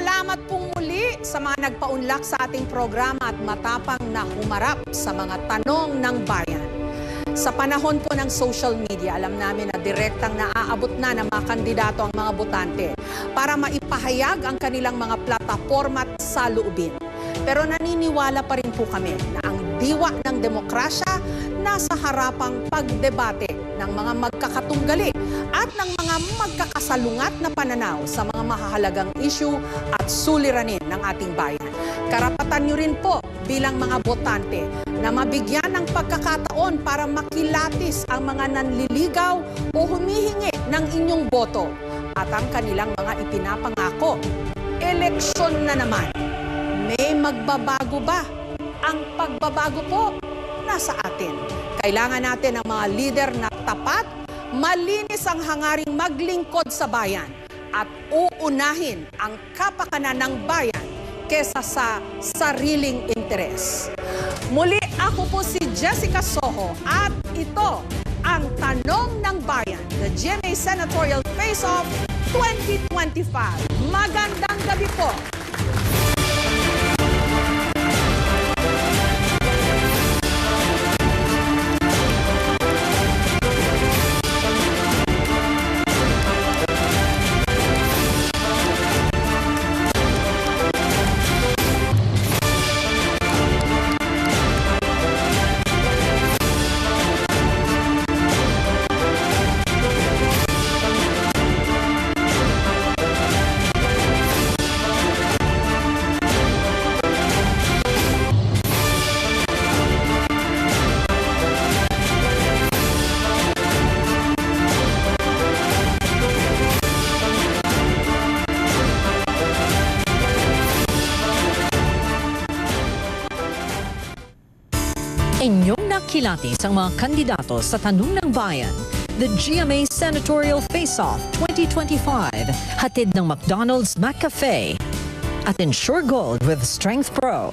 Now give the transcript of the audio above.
Salamat pong muli sa mga nagpaunlak sa ating programa at matapang na humarap sa mga tanong ng bayan. Sa panahon po ng social media, alam namin na direktang naaabot na ng mga kandidato ang mga botante para maipahayag ang kanilang mga plataforma at saloobin. Pero naniniwala pa rin po kami na ang diwa ng demokrasya nasa harapang pagdebate ng mga magkakatunggali at ng mga magkakasalungat na pananaw sa mga mahahalagang issue at suliranin ng ating bayan. Karapatan nyo rin po bilang mga botante na mabigyan ng pagkakataon para makilatis ang mga nanliligaw o humihingi ng inyong boto at ang kanilang mga ipinapangako. Eleksyon na naman. May magbabago ba? Ang pagbabago po nasa atin. Kailangan natin ng mga lider na tapat, malinis ang hangaring maglingkod sa bayan at uunahin ang kapakanan ng bayan kesa sa sariling interes. Muli ako po si Jessica Soho at ito ang Tanong ng Bayan, the GMA Senatorial Face-Off 2025. Magandang gabi po! Inyong nakilatis ang mga kandidato sa Tanong ng Bayan, the GMA Senatorial Face-Off 2025, hatid ng McDonald's McCafe at Ensure Gold with Strength Pro.